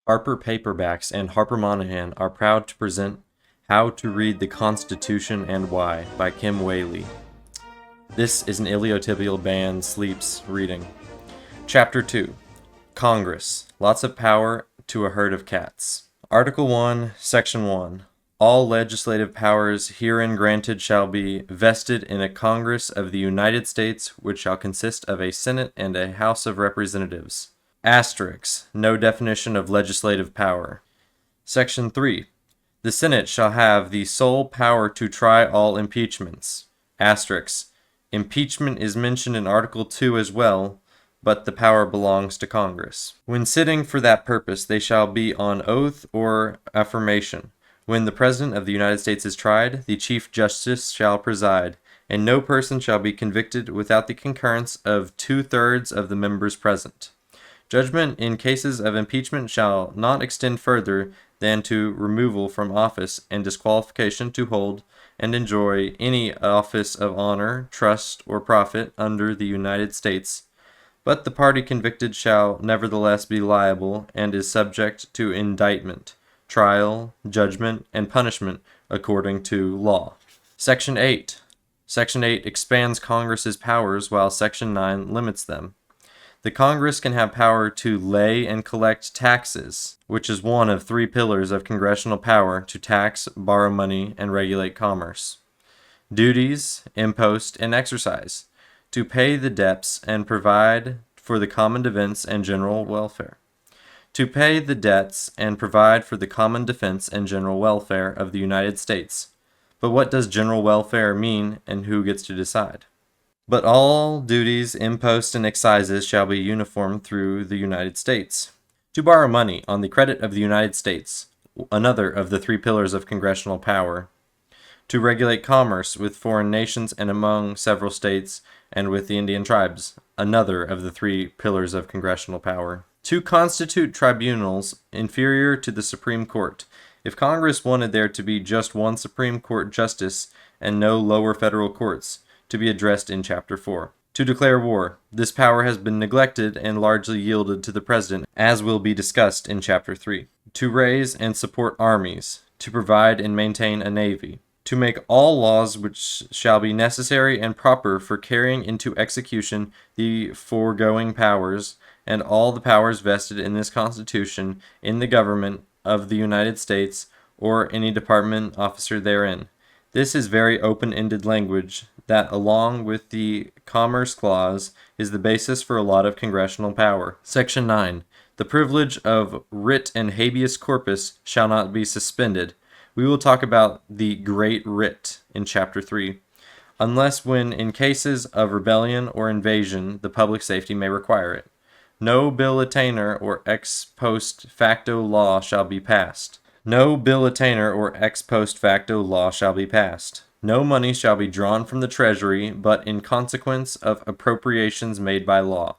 Harper Paperbacks and Harper Monahan are proud to present How to Read the Constitution and Why by Kim Wehle. This is an Iliotibial band sleeps reading. Chapter 2. Congress. Lots of power to a herd of cats. Article 1, Section 1. All legislative powers herein granted shall be vested in a Congress of the United States, which shall consist of a Senate and a House of Representatives. Asterisk. No definition of legislative power. Section 3. The Senate shall have the sole power to try all impeachments. Asterisk. Impeachment is mentioned in Article 2 as well, but the power belongs to Congress. When sitting for that purpose, they shall be on oath or affirmation. When the President of the United States is tried, the Chief Justice shall preside, and no person shall be convicted without the concurrence of 2/3 of the members present. Judgment in cases of impeachment shall not extend further than to removal from office and disqualification to hold and enjoy any office of honor, trust, or profit under the United States. But the party convicted shall nevertheless be liable and is subject to indictment, trial, judgment, and punishment according to law. Section 8. Section 8 expands Congress's powers while Section 9 limits them. The Congress can have power to lay and collect taxes, which is one of 3 pillars of congressional power to tax, borrow money, and regulate commerce. Duties, impost, and exercise, to pay the debts and provide for the common defense and general welfare. To pay the debts and provide for the common defense and general welfare of the United States. But what does general welfare mean, and who gets to decide? But all duties, imposts, and excises shall be uniform through the United States. To borrow money on the credit of the United States, another of the 3 pillars of congressional power. To regulate commerce with foreign nations and among several states and with the Indian tribes, another of the 3 pillars of congressional power. To constitute tribunals inferior to the Supreme Court, if Congress wanted there to be just one Supreme Court justice and no lower federal courts, to be addressed in Chapter 4. To declare war. This power has been neglected and largely yielded to the President, as will be discussed in Chapter 3. To raise and support armies. To provide and maintain a navy. To make all laws which shall be necessary and proper for carrying into execution the foregoing powers, and all the powers vested in this Constitution in the government of the United States or any department officer therein. This is very open-ended language that, along with the Commerce Clause, is the basis for a lot of congressional power. Section 9. The privilege of writ and habeas corpus shall not be suspended. We will talk about the Great Writ in Chapter 3, unless when in cases of rebellion or invasion the public safety may require it. No bill attainder or ex post facto law shall be passed. No bill attainder or ex post facto law shall be passed. No money shall be drawn from the Treasury, but in consequence of appropriations made by law.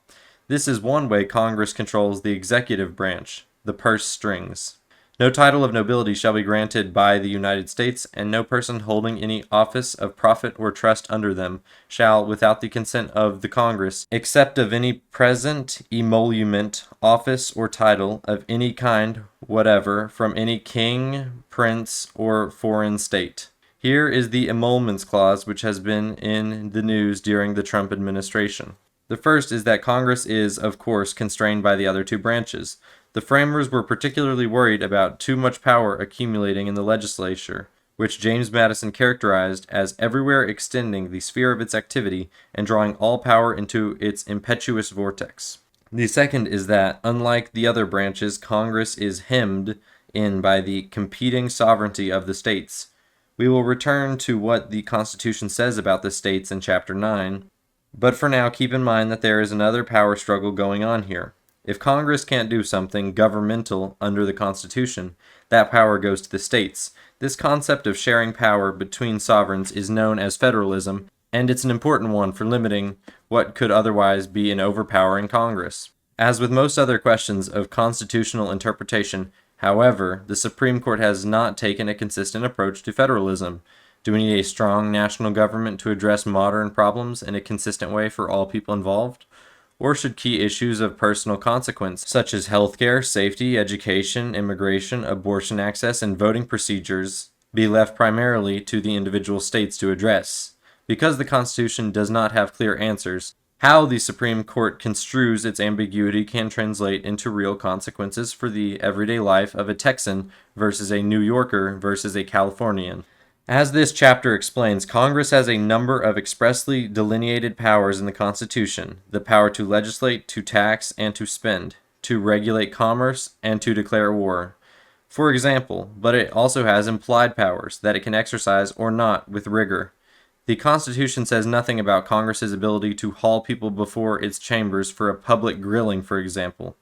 This is one way Congress controls the executive branch, the purse strings. No title of nobility shall be granted by the United States, and no person holding any office of profit or trust under them shall, without the consent of the Congress, accept of any present emolument, office, or title of any kind whatever from any king, prince, or foreign state. Here is the emoluments clause, which has been in the news during the Trump administration. The first is that Congress is, of course, constrained by the other 2 branches. The framers were particularly worried about too much power accumulating in the legislature, which James Madison characterized as everywhere extending the sphere of its activity and drawing all power into its impetuous vortex. The second is that, unlike the other branches, Congress is hemmed in by the competing sovereignty of the states. We will return to what the Constitution says about the states in Chapter 9, but for now keep in mind that there is another power struggle going on here. If Congress can't do something governmental under the Constitution, that power goes to the states. This concept of sharing power between sovereigns is known as federalism, and it's an important one for limiting what could otherwise be an overpowering Congress. As with most other questions of constitutional interpretation, however, the Supreme Court has not taken a consistent approach to federalism. Do we need a strong national government to address modern problems in a consistent way for all people involved? Or should key issues of personal consequence, such as healthcare, safety, education, immigration, abortion access, and voting procedures, be left primarily to the individual states to address? Because the Constitution does not have clear answers, how the Supreme Court construes its ambiguity can translate into real consequences for the everyday life of a Texan versus a New Yorker versus a Californian. As this chapter explains, Congress has a number of expressly delineated powers in the Constitution: the power to legislate, to tax, and to spend, to regulate commerce, and to declare war, for example, but it also has implied powers that it can exercise or not with rigor. The Constitution says nothing about Congress's ability to haul people before its chambers for a public grilling, for example.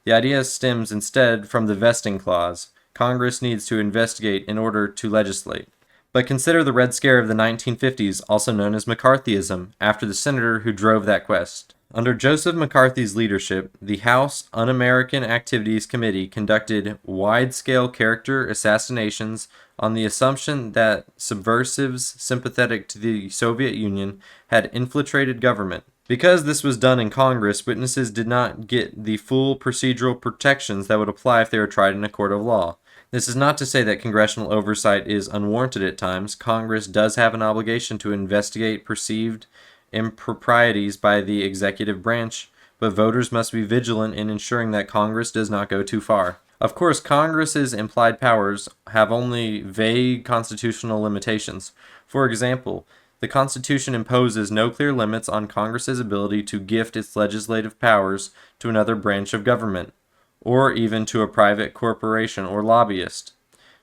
The idea stems instead from the vesting clause. Congress needs to investigate in order to legislate. But consider the Red Scare of the 1950s, also known as McCarthyism, after the senator who drove that quest. Under Joseph McCarthy's leadership, the House Un-American Activities Committee conducted wide-scale character assassinations on the assumption that subversives sympathetic to the Soviet Union had infiltrated government. Because this was done in Congress, witnesses did not get the full procedural protections that would apply if they were tried in a court of law. This is not to say that congressional oversight is unwarranted at times. Congress does have an obligation to investigate perceived improprieties by the executive branch, but voters must be vigilant in ensuring that Congress does not go too far. Of course, Congress's implied powers have only vague constitutional limitations. For example, the Constitution imposes no clear limits on Congress's ability to gift its legislative powers to another branch of government, or even to a private corporation or lobbyist.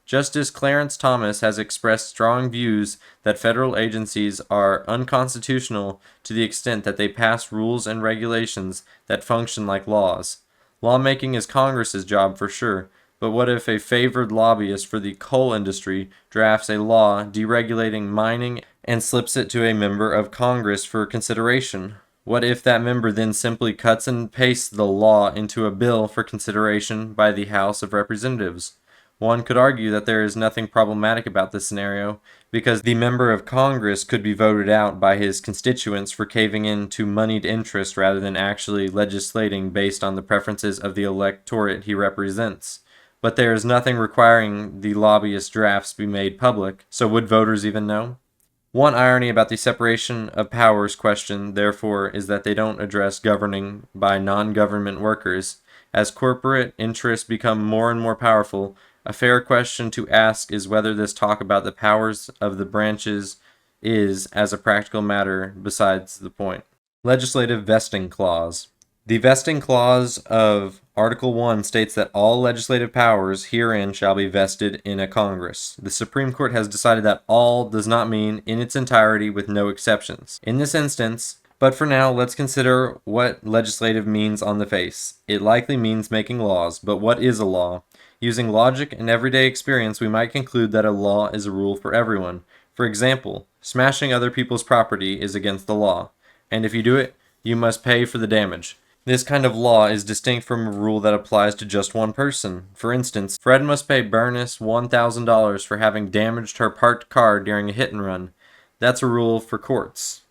Justice Clarence Thomas has expressed strong views that federal agencies are unconstitutional to the extent that they pass rules and regulations that function like laws. Lawmaking is Congress's job for sure, but what if a favored lobbyist for the coal industry drafts a law deregulating mining and slips it to a member of Congress for consideration? What if that member then simply cuts and pastes the law into a bill for consideration by the House of Representatives? One could argue that there is nothing problematic about this scenario, because the member of Congress could be voted out by his constituents for caving in to moneyed interest rather than actually legislating based on the preferences of the electorate he represents. But there is nothing requiring the lobbyist drafts be made public, so would voters even know? One irony about the separation of powers question, therefore, is that they don't address governing by non-government workers. As corporate interests become more and more powerful, a fair question to ask is whether this talk about the powers of the branches is, as a practical matter, besides the point. Legislative vesting clause. The vesting clause of Article 1 states that all legislative powers herein shall be vested in a Congress. The Supreme Court has decided that all does not mean in its entirety with no exceptions. In this instance, but for now, let's consider what legislative means on the face. It likely means making laws, but what is a law? Using logic and everyday experience, we might conclude that a law is a rule for everyone. For example, smashing other people's property is against the law, and if you do it, you must pay for the damage. This kind of law is distinct from a rule that applies to just one person. For instance, Fred must pay Bernice $1,000 for having damaged her parked car during a hit and run. That's a rule for courts.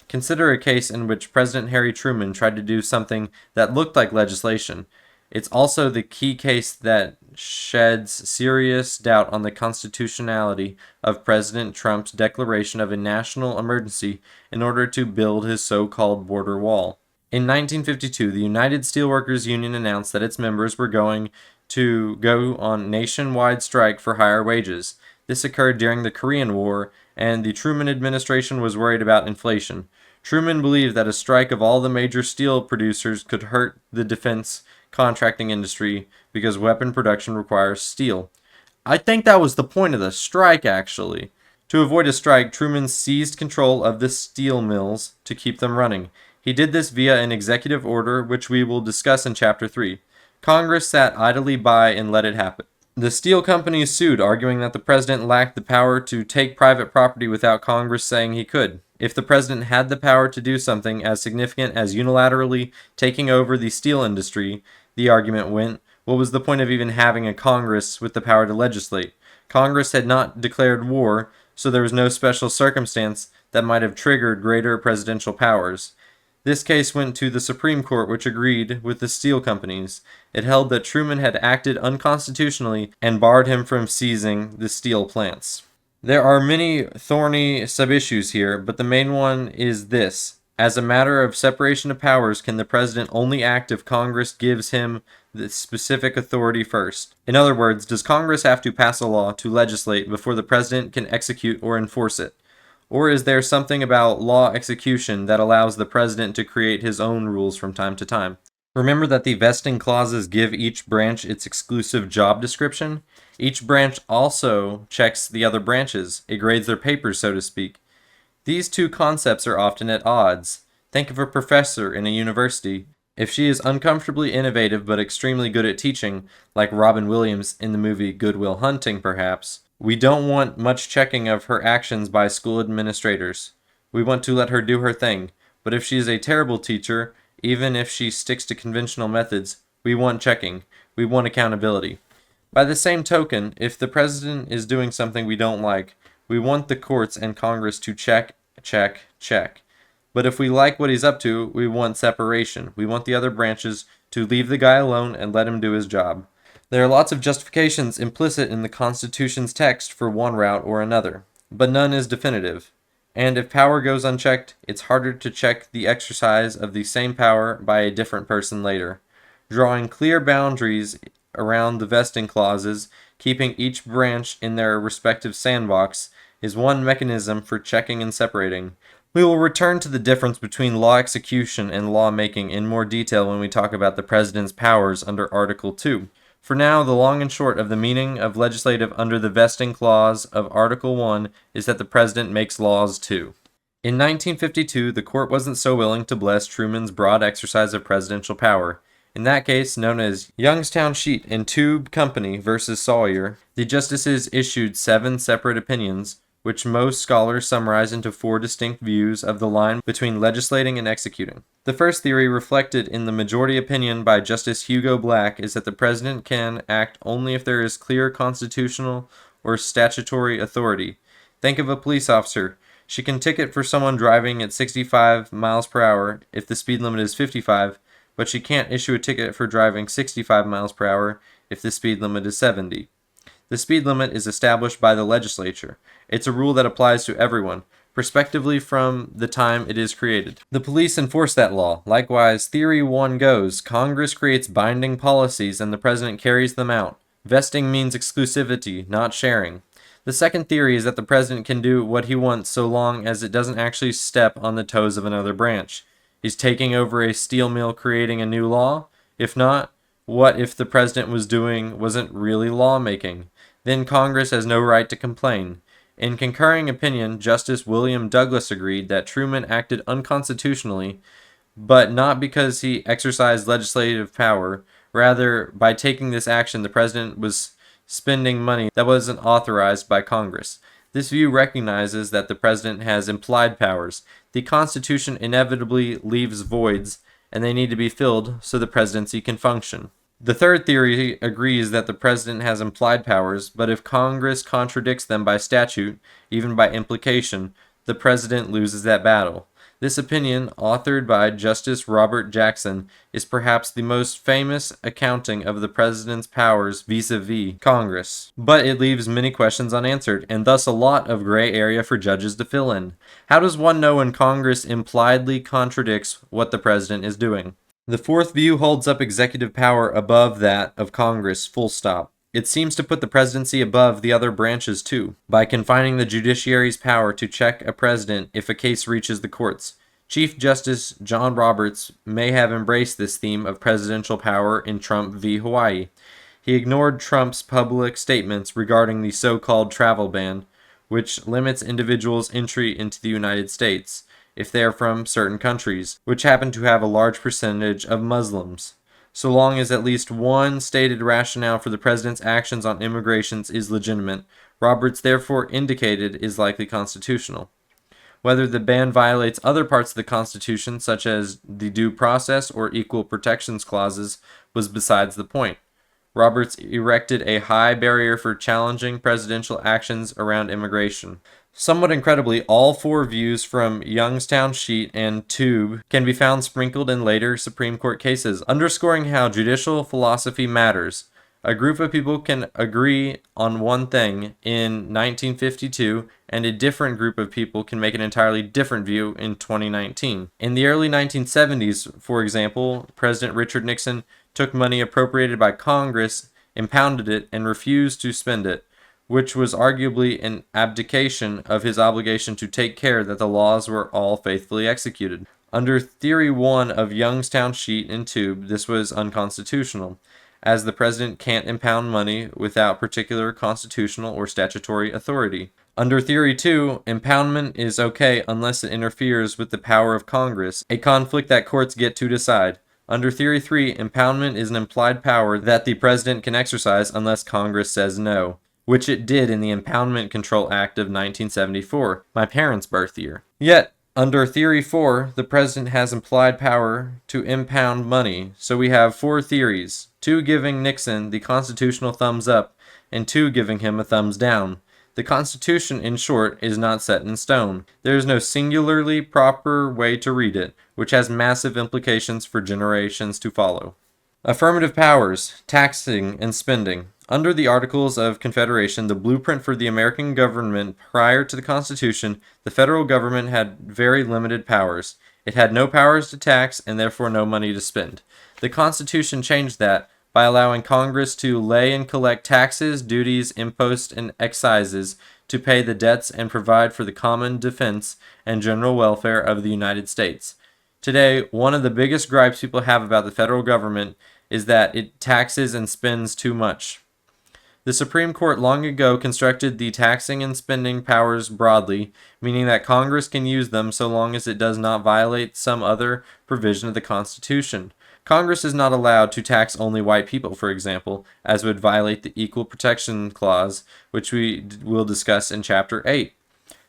Consider a case in which President Harry Truman tried to do something that looked like legislation. It's also the key case that sheds serious doubt on the constitutionality of President Trump's declaration of a national emergency in order to build his so-called border wall. In 1952, the United Steelworkers Union announced that its members were going to go on nationwide strike for higher wages. This occurred during the Korean War, and the Truman administration was worried about inflation. Truman believed that a strike of all the major steel producers could hurt the defense contracting industry because weapon production requires steel. I think that was the point of the strike, actually. To avoid a strike, Truman seized control of the steel mills to keep them running. He did this via an executive order, which we will discuss in Chapter 3. Congress sat idly by and let it happen. The steel companies sued, arguing that the president lacked the power to take private property without Congress saying he could. If the president had the power to do something as significant as unilaterally taking over the steel industry, the argument went, what was the point of even having a Congress with the power to legislate? Congress had not declared war, so there was no special circumstance that might have triggered greater presidential powers. This case went to the Supreme Court, which agreed with the steel companies. It held that Truman had acted unconstitutionally and barred him from seizing the steel plants. There are many thorny sub-issues here, but the main one is this. As a matter of separation of powers, can the president only act if Congress gives him the specific authority first? In other words, does Congress have to pass a law to legislate before the president can execute or enforce it? Or is there something about law execution that allows the president to create his own rules from time to time? Remember that the vesting clauses give each branch its exclusive job description. Each branch also checks the other branches. It grades their papers, so to speak. These two concepts are often at odds. Think of a professor in a university. If she is uncomfortably innovative but extremely good at teaching, like Robin Williams in the movie Good Will Hunting perhaps, we don't want much checking of her actions by school administrators. We want to let her do her thing. But if she is a terrible teacher, even if she sticks to conventional methods, we want checking. We want accountability. By the same token, if the president is doing something we don't like, we want the courts and Congress to check, check, check. But if we like what he's up to, we want separation. We want the other branches to leave the guy alone and let him do his job. There are lots of justifications implicit in the Constitution's text for one route or another, but none is definitive. And if power goes unchecked, it's harder to check the exercise of the same power by a different person later. Drawing clear boundaries around the vesting clauses, keeping each branch in their respective sandbox, is one mechanism for checking and separating. We will return to the difference between law execution and lawmaking in more detail when we talk about the president's powers under Article 2. For now, the long and short of the meaning of legislative under the vesting clause of Article 1 is that the president makes laws too. In 1952, the court wasn't so willing to bless Truman's broad exercise of presidential power. In that case, known as Youngstown Sheet and Tube Company versus Sawyer, the justices issued 7 separate opinions, which most scholars summarize into 4 distinct views of the line between legislating and executing. The first theory, reflected in the majority opinion by Justice Hugo Black, is that the president can act only if there is clear constitutional or statutory authority. Think of a police officer. She can ticket for someone driving at 65 miles per hour if the speed limit is 55, but she can't issue a ticket for driving 65 miles per hour if the speed limit is 70. The speed limit is established by the legislature. It's a rule that applies to everyone, prospectively from the time it is created. The police enforce that law. Likewise, Theory 1 goes, Congress creates binding policies and the president carries them out. Vesting means exclusivity, not sharing. The second theory is that the president can do what he wants so long as it doesn't actually step on the toes of another branch. He's taking over a steel mill, creating a new law? If not, what if the president was doing wasn't really lawmaking? Then Congress has no right to complain. In concurring opinion, Justice William Douglas agreed that Truman acted unconstitutionally, but not because he exercised legislative power. Rather, by taking this action, the president was spending money that wasn't authorized by Congress. This view recognizes that the president has implied powers. The Constitution inevitably leaves voids, and they need to be filled so the presidency can function. The third theory agrees that the president has implied powers, but if Congress contradicts them by statute, even by implication, the president loses that battle. This opinion, authored by Justice Robert Jackson, is perhaps the most famous accounting of the president's powers vis-a-vis Congress. But it leaves many questions unanswered, and thus a lot of gray area for judges to fill in. How does one know when Congress impliedly contradicts what the president is doing? The fourth view holds up executive power above that of Congress, full stop. It seems to put the presidency above the other branches too, by confining the judiciary's power to check a president if a case reaches the courts. Chief Justice John Roberts may have embraced this theme of presidential power in Trump v. Hawaii. He ignored Trump's public statements regarding the so-called travel ban, which limits individuals' entry into the United States if they are from certain countries, which happen to have a large percentage of Muslims. So long as at least one stated rationale for the president's actions on immigration is legitimate, Roberts therefore indicated is likely constitutional. Whether the ban violates other parts of the Constitution, such as the due process or equal protections clauses, was besides the point. Roberts erected a high barrier for challenging presidential actions around immigration. Somewhat incredibly, all four views from Youngstown Sheet and Tube can be found sprinkled in later Supreme Court cases, underscoring how judicial philosophy matters. A group of people can agree on one thing in 1952, and a different group of people can make an entirely different view in 2019. In the early 1970s, for example, President Richard Nixon took money appropriated by Congress, impounded it, and refused to spend it, which was arguably an abdication of his obligation to take care that the laws were all faithfully executed. Under Theory 1 of Youngstown Sheet and Tube, this was unconstitutional, as the president can't impound money without particular constitutional or statutory authority. Under Theory 2, impoundment is okay unless it interferes with the power of Congress, a conflict that courts get to decide. Under Theory 3, impoundment is an implied power that the president can exercise unless Congress says no, which it did in the Impoundment Control Act of 1974, my parents' birth year. Yet, under Theory 4, the president has implied power to impound money, so we have four theories, 2 giving Nixon the constitutional thumbs up, and 2 giving him a thumbs down. The Constitution, in short, is not set in stone. There is no singularly proper way to read it, which has massive implications for generations to follow. Affirmative powers, taxing and spending. Under the Articles of Confederation, the blueprint for the American government prior to the Constitution, the federal government had very limited powers. It had no powers to tax and therefore no money to spend. The Constitution changed that by allowing Congress to lay and collect taxes, duties, imposts, and excises to pay the debts and provide for the common defense and general welfare of the United States. Today, one of the biggest gripes people have about the federal government is that it taxes and spends too much. The Supreme Court long ago constructed the taxing and spending powers broadly, meaning that Congress can use them so long as it does not violate some other provision of the Constitution. Congress is not allowed to tax only white people, for example, as would violate the Equal Protection Clause, which we will discuss in Chapter 8.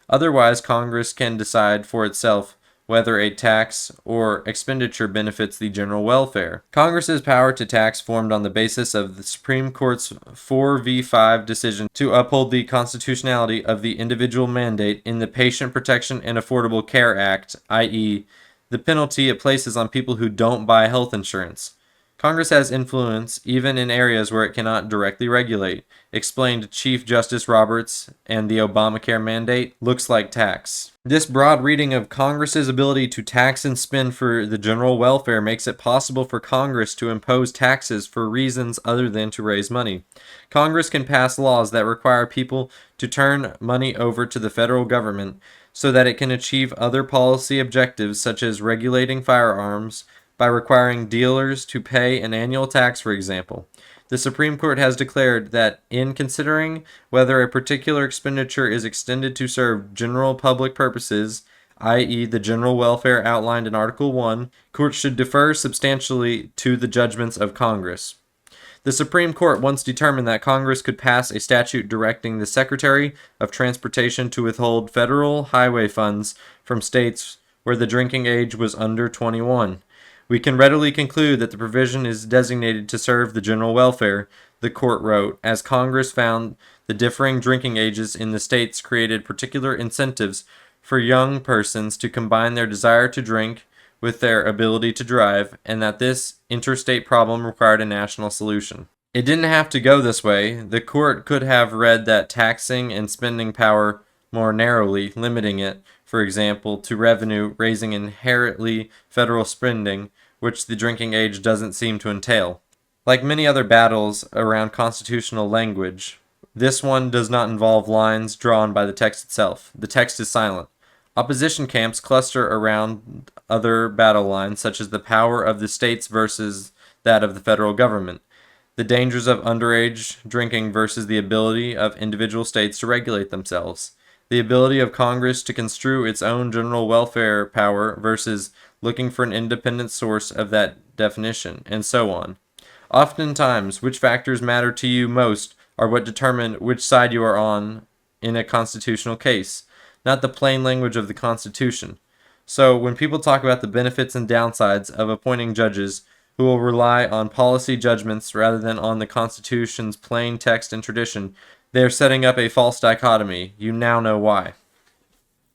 Otherwise, Congress can decide for itself whether a tax or expenditure benefits the general welfare. Congress's power to tax formed on the basis of the Supreme Court's 4v5 decision to uphold the constitutionality of the individual mandate in the Patient Protection and Affordable Care Act, i.e., the penalty it places on people who don't buy health insurance. Congress has influence even in areas where it cannot directly regulate, explained Chief Justice Roberts, and the Obamacare mandate looks like tax. This broad reading of Congress's ability to tax and spend for the general welfare makes it possible for Congress to impose taxes for reasons other than to raise money. Congress can pass laws that require people to turn money over to the federal government so that it can achieve other policy objectives such as regulating firearms, by requiring dealers to pay an annual tax, for example. The Supreme Court has declared that in considering whether a particular expenditure is extended to serve general public purposes, i.e. the general welfare outlined in Article 1, courts should defer substantially to the judgments of Congress. The Supreme Court once determined that Congress could pass a statute directing the Secretary of Transportation to withhold federal highway funds from states where the drinking age was under 21. We can readily conclude that the provision is designated to serve the general welfare, the court wrote, as Congress found the differing drinking ages in the states created particular incentives for young persons to combine their desire to drink with their ability to drive, and that this interstate problem required a national solution. It didn't have to go this way. The court could have read that taxing and spending power more narrowly, limiting it, for example, to revenue raising inherently federal spending, which the drinking age doesn't seem to entail. Like many other battles around constitutional language, this one does not involve lines drawn by the text itself. The text is silent. Opposition camps cluster around other battle lines, such as the power of the states versus that of the federal government, the dangers of underage drinking versus the ability of individual states to regulate themselves, the ability of Congress to construe its own general welfare power versus looking for an independent source of that definition, and so on. Oftentimes, which factors matter to you most are what determine which side you are on in a constitutional case, not the plain language of the Constitution. So, when people talk about the benefits and downsides of appointing judges who will rely on policy judgments rather than on the Constitution's plain text and tradition, they are setting up a false dichotomy. You now know why.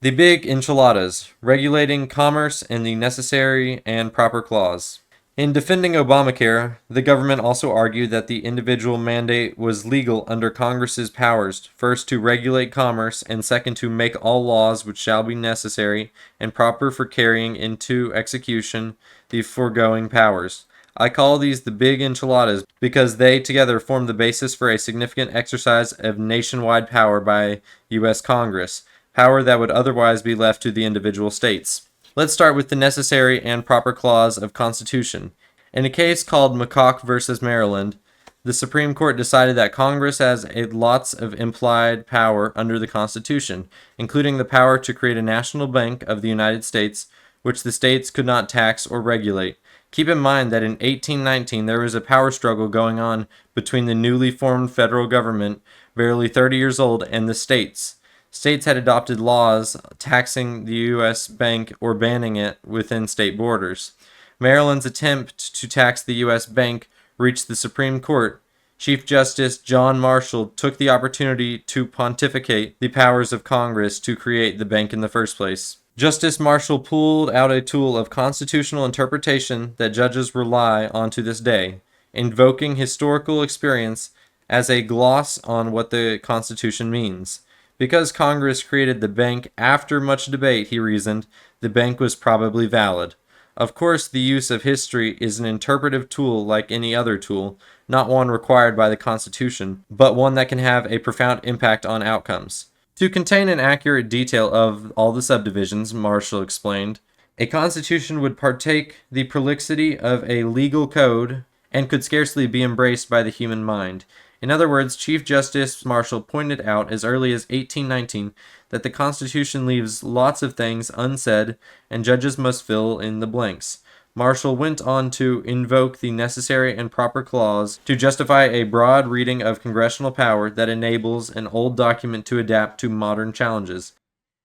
The big enchiladas, regulating commerce and the necessary and proper clause. In defending Obamacare, the government also argued that the individual mandate was legal under Congress's powers, first to regulate commerce and second to make all laws which shall be necessary and proper for carrying into execution the foregoing powers. I call these the big enchiladas because they together form the basis for a significant exercise of nationwide power by U.S. Congress, power that would otherwise be left to the individual states. Let's start with the necessary and proper clause of Constitution. In a case called McCock versus Maryland, the Supreme Court decided that Congress has lots of implied power under the Constitution, including the power to create a national bank of the United States, which the states could not tax or regulate. Keep in mind that in 1819 there was a power struggle going on between the newly formed federal government, barely 30 years old, and the states. States had adopted laws taxing the U.S. bank or banning it within state borders. Maryland's attempt to tax the U.S. bank reached the Supreme Court. Chief Justice John Marshall took the opportunity to pontificate the powers of Congress to create the bank in the first place. Justice Marshall pulled out a tool of constitutional interpretation that judges rely on to this day, invoking historical experience as a gloss on what the Constitution means. Because Congress created the bank after much debate, he reasoned, the bank was probably valid. Of course, the use of history is an interpretive tool like any other tool, not one required by the Constitution, but one that can have a profound impact on outcomes. To contain an accurate detail of all the subdivisions, Marshall explained, a constitution would partake the prolixity of a legal code and could scarcely be embraced by the human mind. In other words, Chief Justice Marshall pointed out as early as 1819 that the Constitution leaves lots of things unsaid and judges must fill in the blanks. Marshall went on to invoke the necessary and proper clause to justify a broad reading of congressional power that enables an old document to adapt to modern challenges.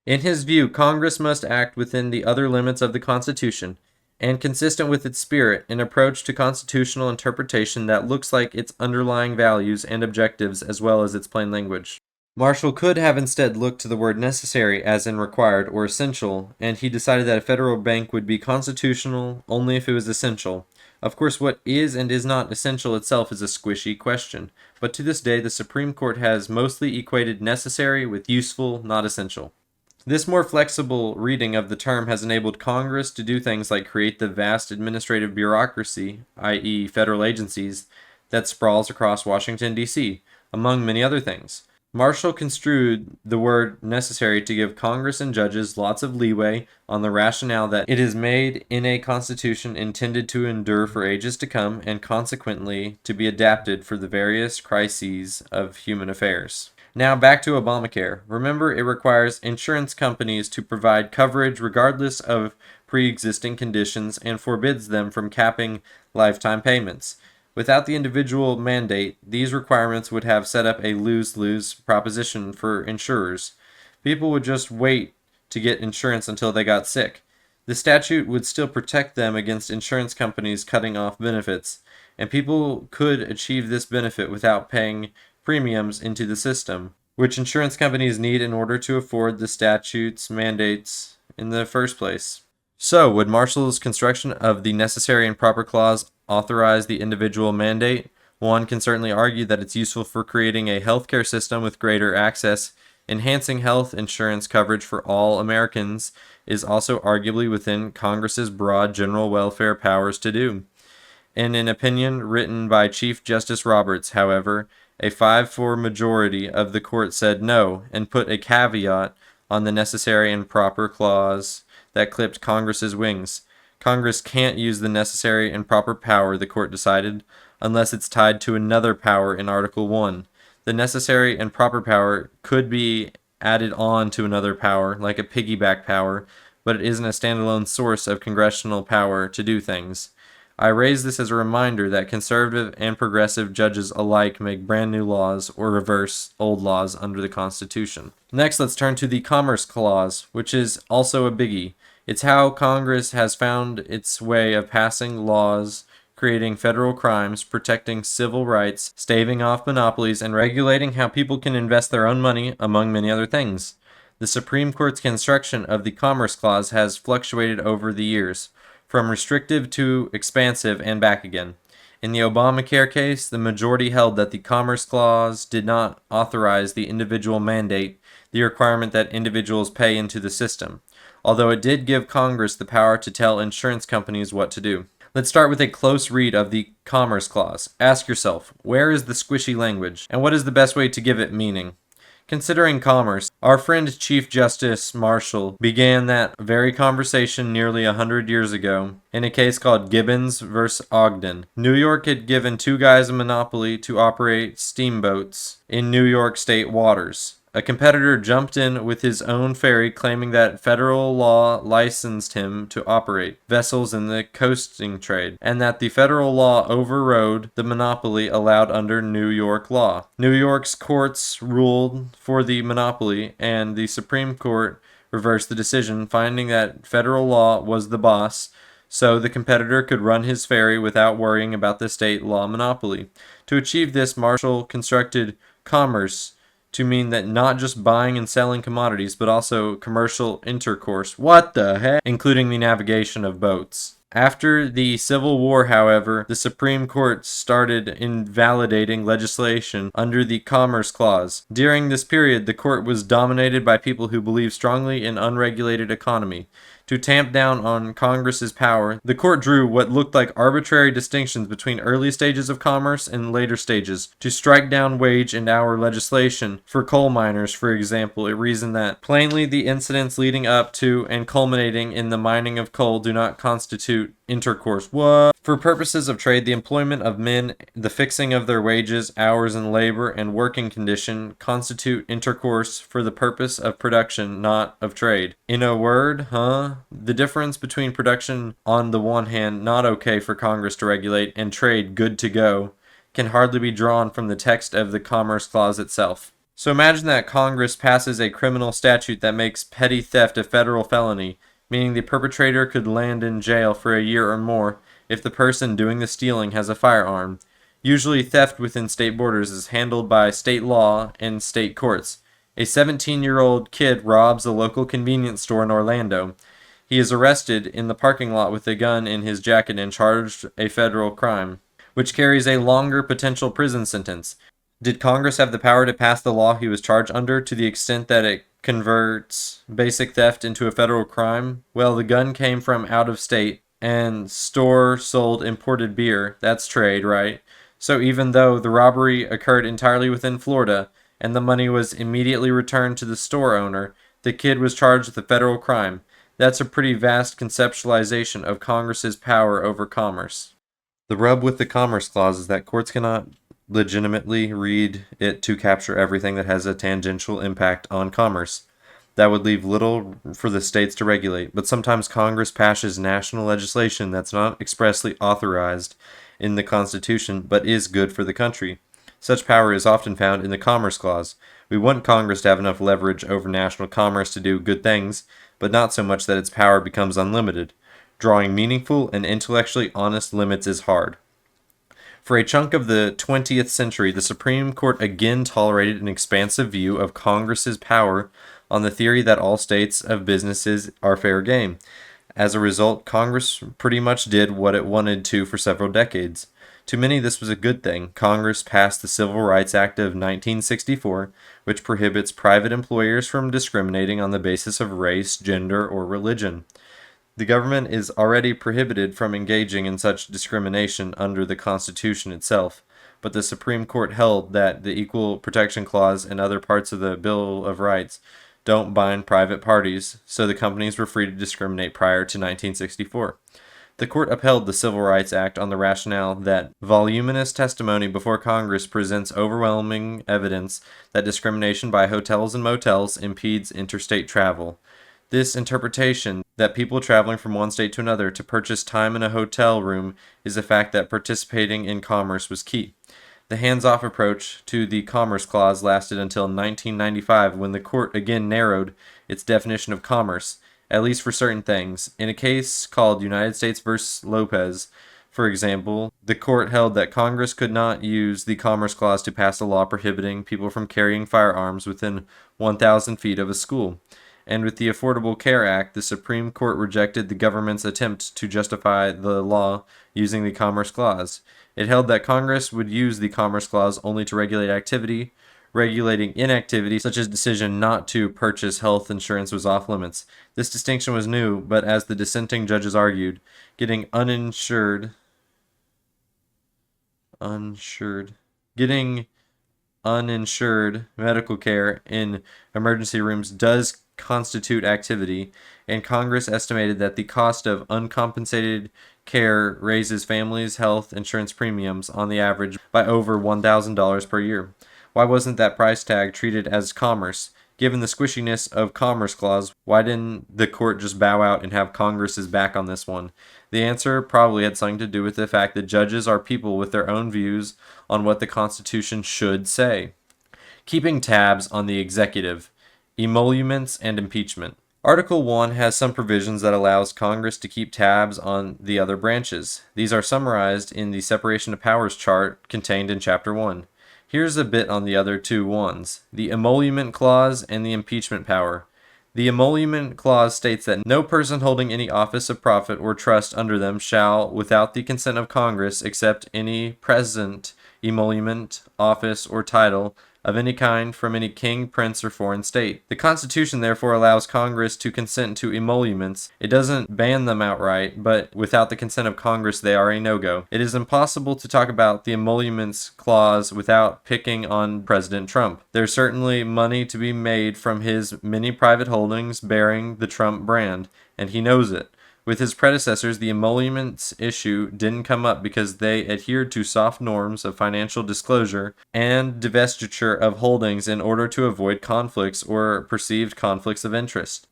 In his view, Congress must act within the other limits of the Constitution, and consistent with its spirit, an approach to constitutional interpretation that looks like its underlying values and objectives as well as its plain language. Marshall could have instead looked to the word necessary as in required or essential, and he decided that a federal bank would be constitutional only if it was essential. Of course, what is and is not essential itself is a squishy question, but to this day the Supreme Court has mostly equated necessary with useful, not essential. This more flexible reading of the term has enabled Congress to do things like create the vast administrative bureaucracy, i.e. federal agencies, that sprawls across Washington, D.C., among many other things. Marshall construed the word necessary to give Congress and judges lots of leeway on the rationale that it is made in a constitution intended to endure for ages to come and consequently to be adapted for the various crises of human affairs. Now back to Obamacare. Remember, it requires insurance companies to provide coverage regardless of pre-existing conditions and forbids them from capping lifetime payments. Without the individual mandate, these requirements would have set up a lose-lose proposition for insurers. People would just wait to get insurance until they got sick. The statute would still protect them against insurance companies cutting off benefits, and people could achieve this benefit without paying premiums into the system, which insurance companies need in order to afford the statute's mandates in the first place. So, would Marshall's construction of the necessary and proper clause authorize the individual mandate? One can certainly argue that it's useful for creating a healthcare system with greater access. Enhancing health insurance coverage for all Americans is also arguably within Congress's broad general welfare powers to do. In an opinion written by Chief Justice Roberts, however, a 5-4 majority of the court said no and put a caveat on the necessary and proper clause that clipped Congress's wings. Congress can't use the necessary and proper power, the court decided, unless it's tied to another power in Article 1. The necessary and proper power could be added on to another power, like a piggyback power, but it isn't a standalone source of congressional power to do things. I raise this as a reminder that conservative and progressive judges alike make brand new laws or reverse old laws under the Constitution. Next, let's turn to the Commerce Clause, which is also a biggie. It's how Congress has found its way of passing laws, creating federal crimes, protecting civil rights, staving off monopolies, and regulating how people can invest their own money, among many other things. The Supreme Court's construction of the Commerce Clause has fluctuated over the years, from restrictive to expansive and back again. In the Obamacare case, the majority held that the Commerce Clause did not authorize the individual mandate, the requirement that individuals pay into the system, although it did give Congress the power to tell insurance companies what to do. Let's start with a close read of the Commerce Clause. Ask yourself, where is the squishy language, and what is the best way to give it meaning? Considering commerce, our friend Chief Justice Marshall began that very conversation nearly 100 years ago in a case called Gibbons v. Ogden. New York had given two guys a monopoly to operate steamboats in New York state waters. A competitor jumped in with his own ferry, claiming that federal law licensed him to operate vessels in the coasting trade, and that the federal law overrode the monopoly allowed under New York law. New York's courts ruled for the monopoly, and the Supreme Court reversed the decision, finding that federal law was the boss, so the competitor could run his ferry without worrying about the state law monopoly. To achieve this, Marshall constructed commerce to mean that not just buying and selling commodities, but also commercial intercourse. What the heck? Including the navigation of boats. After the Civil War, however, the Supreme Court started invalidating legislation under the Commerce Clause. During this period, the court was dominated by people who believed strongly in unregulated economy. To tamp down on Congress's power, the court drew what looked like arbitrary distinctions between early stages of commerce and later stages. To strike down wage and hour legislation for coal miners, for example, it reasoned that plainly the incidents leading up to and culminating in the mining of coal do not constitute intercourse. What? For purposes of trade, the employment of men, the fixing of their wages, hours and labor, and working condition constitute intercourse for the purpose of production, not of trade. In a word, the difference between production on the one hand, not okay for Congress to regulate, and trade, good to go, can hardly be drawn from the text of the Commerce Clause itself. So imagine that Congress passes a criminal statute that makes petty theft a federal felony, meaning the perpetrator could land in jail for a year or more if the person doing the stealing has a firearm. Usually theft within state borders is handled by state law and state courts. A 17-year-old kid robs a local convenience store in Orlando. He is arrested in the parking lot with a gun in his jacket and charged a federal crime, which carries a longer potential prison sentence. Did Congress have the power to pass the law he was charged under to the extent that it converts basic theft into a federal crime? Well, the gun came from out of state, and store sold imported beer. That's trade, right? So even though the robbery occurred entirely within Florida, and the money was immediately returned to the store owner, the kid was charged with a federal crime. That's a pretty vast conceptualization of Congress's power over commerce. The rub with the Commerce Clause is that courts cannot legitimately read it to capture everything that has a tangential impact on commerce. That would leave little for the states to regulate, but sometimes Congress passes national legislation that's not expressly authorized in the Constitution, but is good for the country. Such power is often found in the Commerce Clause. We want Congress to have enough leverage over national commerce to do good things, but not so much that its power becomes unlimited. Drawing meaningful and intellectually honest limits is hard. For a chunk of the 20th century, the Supreme Court again tolerated an expansive view of Congress's power on the theory that all states of businesses are fair game. As a result, Congress pretty much did what it wanted to for several decades. To many, this was a good thing. Congress passed the Civil Rights Act of 1964, which prohibits private employers from discriminating on the basis of race, gender, or religion. The government is already prohibited from engaging in such discrimination under the Constitution itself, but the Supreme Court held that the Equal Protection Clause and other parts of the Bill of Rights don't bind private parties, so the companies were free to discriminate prior to 1964. The court upheld the Civil Rights Act on the rationale that voluminous testimony before Congress presents overwhelming evidence that discrimination by hotels and motels impedes interstate travel. This interpretation that people traveling from one state to another to purchase time in a hotel room is a fact that participating in commerce was key. The hands-off approach to the Commerce Clause lasted until 1995, when the court again narrowed its definition of commerce, at least for certain things. In a case called United States v. Lopez, For example, the court held that Congress could not use the Commerce Clause to pass a law prohibiting people from carrying firearms within 1,000 feet of a school. And with the Affordable Care Act, the Supreme Court rejected the government's attempt to justify the law using the Commerce Clause. It held that Congress would use the Commerce Clause only to regulate activity. Regulating inactivity, such as decision not to purchase health insurance, was off limits. This distinction was new, but as the dissenting judges argued, getting uninsured medical care in emergency rooms does constitute activity, and Congress estimated that the cost of uncompensated care raises families' health insurance premiums on the average by over $1,000 per year. Why wasn't that price tag treated as commerce? Given the squishiness of Commerce Clause, why didn't the court just bow out and have Congress's back on this one? The answer probably had something to do with the fact that judges are people with their own views on what the Constitution should say. Keeping tabs on the executive, emoluments, and impeachment. Article 1 has some provisions that allows Congress to keep tabs on the other branches. These are summarized in the separation of powers chart contained in Chapter 1. Here's a bit on the other two ones, the emolument clause and the impeachment power. The emolument clause states that no person holding any office of profit or trust under them shall, without the consent of Congress, accept any present emolument, office, or title of any kind from any king, prince, or foreign state. The Constitution therefore allows Congress to consent to emoluments. It doesn't ban them outright, but without the consent of Congress, they are a no-go. It is impossible to talk about the emoluments clause without picking on President Trump. There's certainly money to be made from his many private holdings bearing the Trump brand, and he knows it. With his predecessors, the emoluments issue didn't come up because they adhered to soft norms of financial disclosure and divestiture of holdings in order to avoid conflicts or perceived conflicts of interest.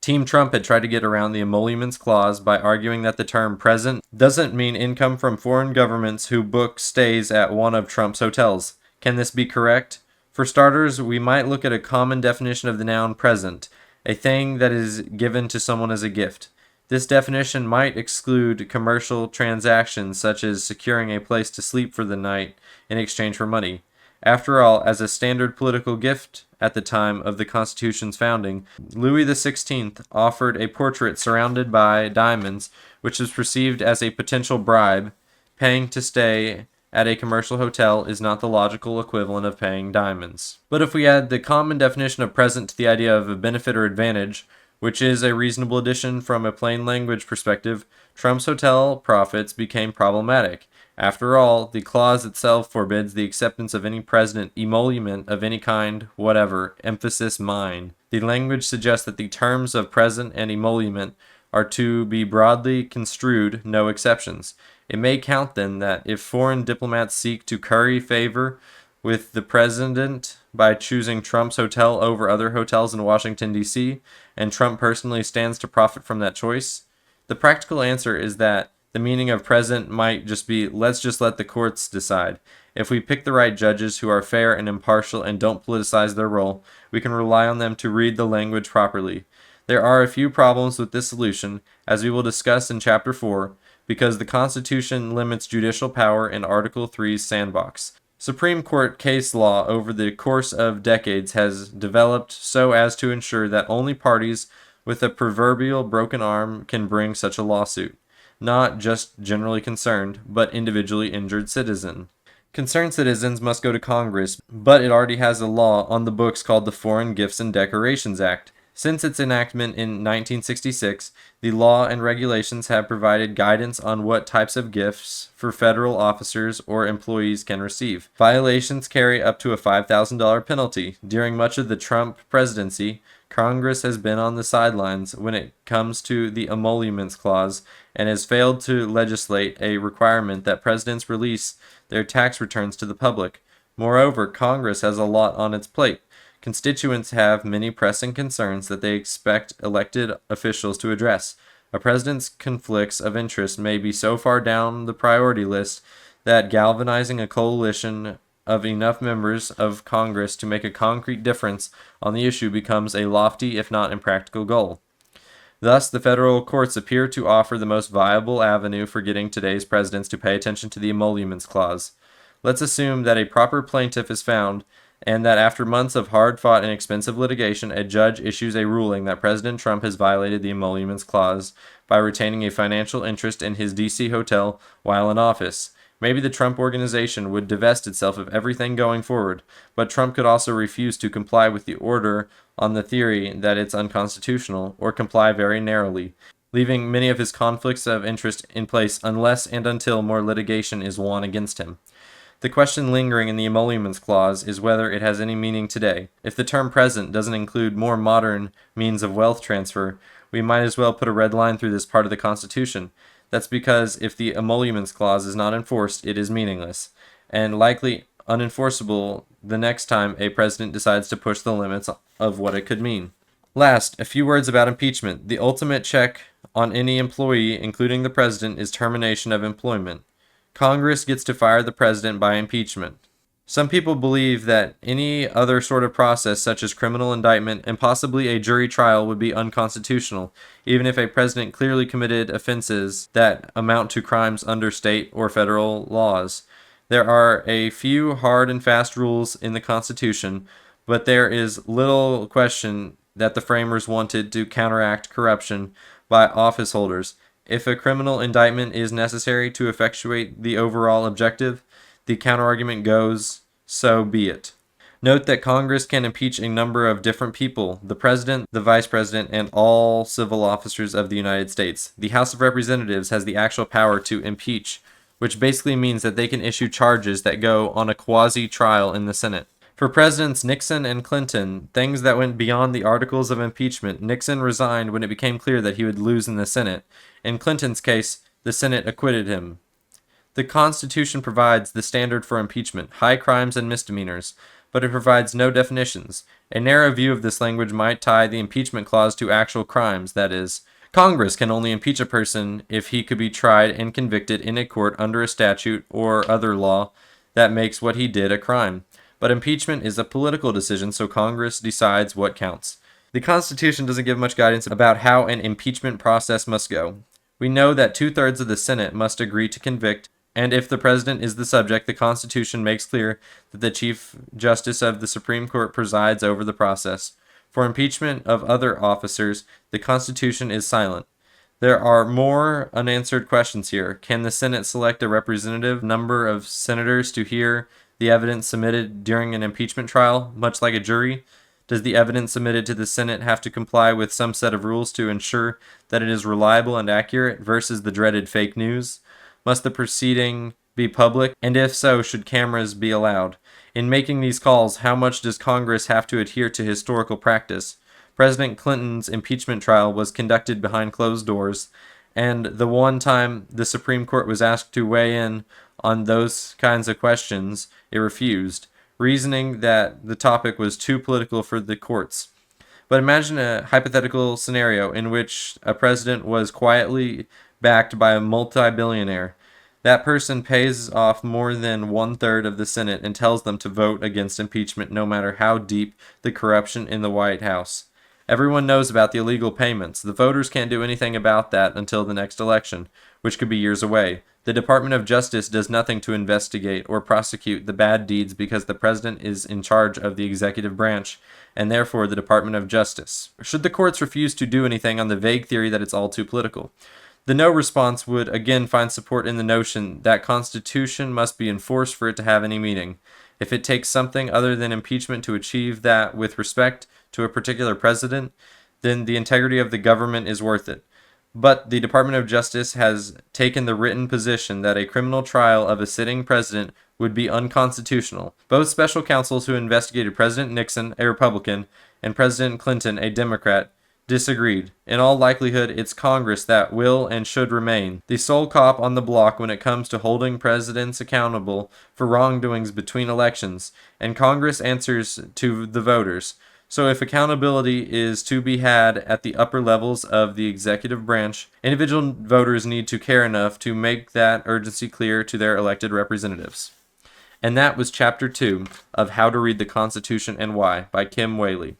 Team Trump had tried to get around the emoluments clause by arguing that the term present doesn't mean income from foreign governments who book stays at one of Trump's hotels. Can this be correct? For starters, we might look at a common definition of the noun present, a thing that is given to someone as a gift. This definition might exclude commercial transactions such as securing a place to sleep for the night in exchange for money. After all, as a standard political gift at the time of the Constitution's founding, Louis XVI offered a portrait surrounded by diamonds, which was perceived as a potential bribe. Paying to stay at a commercial hotel is not the logical equivalent of paying diamonds. But if we add the common definition of present to the idea of a benefit or advantage, which is a reasonable addition from a plain language perspective, Trump's hotel profits became problematic. After all, the clause itself forbids the acceptance of any present emolument of any kind, whatever, emphasis mine. The language suggests that the terms of present and emolument are to be broadly construed, no exceptions. It may count then that if foreign diplomats seek to curry favor with the president by choosing Trump's hotel over other hotels in Washington, D.C., and Trump personally stands to profit from that choice? The practical answer is that the meaning of present might just be, let's just let the courts decide. If we pick the right judges who are fair and impartial and don't politicize their role, we can rely on them to read the language properly. There are a few problems with this solution, as we will discuss in Chapter 4, because the Constitution limits judicial power in Article 3's sandbox. Supreme Court case law over the course of decades has developed so as to ensure that only parties with a proverbial broken arm can bring such a lawsuit. Not just generally concerned, but individually injured citizen. Concerned citizens must go to Congress, but it already has a law on the books called the Foreign Gifts and Decorations Act. Since its enactment in 1966, the law and regulations have provided guidance on what types of gifts for federal officers or employees can receive. Violations carry up to a $5,000 penalty. During much of the Trump presidency, Congress has been on the sidelines when it comes to the emoluments clause and has failed to legislate a requirement that presidents release their tax returns to the public. Moreover, Congress has a lot on its plate. Constituents have many pressing concerns that they expect elected officials to address. A president's conflicts of interest may be so far down the priority list that galvanizing a coalition of enough members of Congress to make a concrete difference on the issue becomes a lofty, if not impractical, goal. Thus, the federal courts appear to offer the most viable avenue for getting today's presidents to pay attention to the emoluments clause. Let's assume that a proper plaintiff is found, and that after months of hard-fought and expensive litigation, a judge issues a ruling that President Trump has violated the emoluments clause by retaining a financial interest in his D.C. hotel while in office. Maybe the Trump organization would divest itself of everything going forward, but Trump could also refuse to comply with the order on the theory that it's unconstitutional, or comply very narrowly, leaving many of his conflicts of interest in place unless and until more litigation is won against him. The question lingering in the emoluments clause is whether it has any meaning today. If the term present doesn't include more modern means of wealth transfer, we might as well put a red line through this part of the Constitution. That's because if the emoluments clause is not enforced, it is meaningless, and likely unenforceable the next time a president decides to push the limits of what it could mean. Last, a few words about impeachment. The ultimate check on any employee, including the president, is termination of employment. Congress gets to fire the president by impeachment. Some people believe that any other sort of process, such as criminal indictment and possibly a jury trial, would be unconstitutional, even if a president clearly committed offenses that amount to crimes under state or federal laws. There are a few hard and fast rules in the Constitution, but there is little question that the framers wanted to counteract corruption by office holders. If a criminal indictment is necessary to effectuate the overall objective, the counterargument goes, so be it. Note that Congress can impeach a number of different people: the president, the vice president, and all civil officers of the United States. The House of Representatives has the actual power to impeach, which basically means that they can issue charges that go on a quasi-trial in the Senate. For Presidents Nixon and Clinton, things that went beyond the articles of impeachment. Nixon resigned when it became clear that he would lose in the Senate. In Clinton's case, the Senate acquitted him. The Constitution provides the standard for impeachment: high crimes and misdemeanors, but it provides no definitions. A narrow view of this language might tie the impeachment clause to actual crimes, that is, Congress can only impeach a person if he could be tried and convicted in a court under a statute or other law that makes what he did a crime. But impeachment is a political decision, so Congress decides what counts. The Constitution doesn't give much guidance about how an impeachment process must go. We know that 2/3 of the Senate must agree to convict, and if the president is the subject, the Constitution makes clear that the Chief Justice of the Supreme Court presides over the process. For impeachment of other officers, the Constitution is silent. There are more unanswered questions here. Can the Senate select a representative number of senators to hear the evidence submitted during an impeachment trial, much like a jury? Does the evidence submitted to the Senate have to comply with some set of rules to ensure that it is reliable and accurate versus the dreaded fake news? Must the proceeding be public? And if so, should cameras be allowed? In making these calls, how much does Congress have to adhere to historical practice? President Clinton's impeachment trial was conducted behind closed doors, and the one time the Supreme Court was asked to weigh in on those kinds of questions, it refused, reasoning that the topic was too political for the courts. But imagine a hypothetical scenario in which a president was quietly backed by a multi-billionaire. That person pays off more than 1/3 of the Senate and tells them to vote against impeachment no matter how deep the corruption in the White House. Everyone knows about the illegal payments. The voters can't do anything about that until the next election, which could be years away. The Department of Justice does nothing to investigate or prosecute the bad deeds because the president is in charge of the executive branch, and therefore the Department of Justice. Should the courts refuse to do anything on the vague theory that it's all too political? The no response would again find support in the notion that Constitution must be enforced for it to have any meaning. If it takes something other than impeachment to achieve that with respect to a particular president, then the integrity of the government is worth it. But the Department of Justice has taken the written position that a criminal trial of a sitting president would be unconstitutional. Both special counsels who investigated President Nixon, a Republican, and President Clinton, a Democrat, disagreed. In all likelihood, it's Congress that will and should remain the sole cop on the block when it comes to holding presidents accountable for wrongdoings between elections, and Congress answers to the voters. So if accountability is to be had at the upper levels of the executive branch, individual voters need to care enough to make that urgency clear to their elected representatives. And that was Chapter 2 of How to Read the Constitution and Why by Kim Wehle.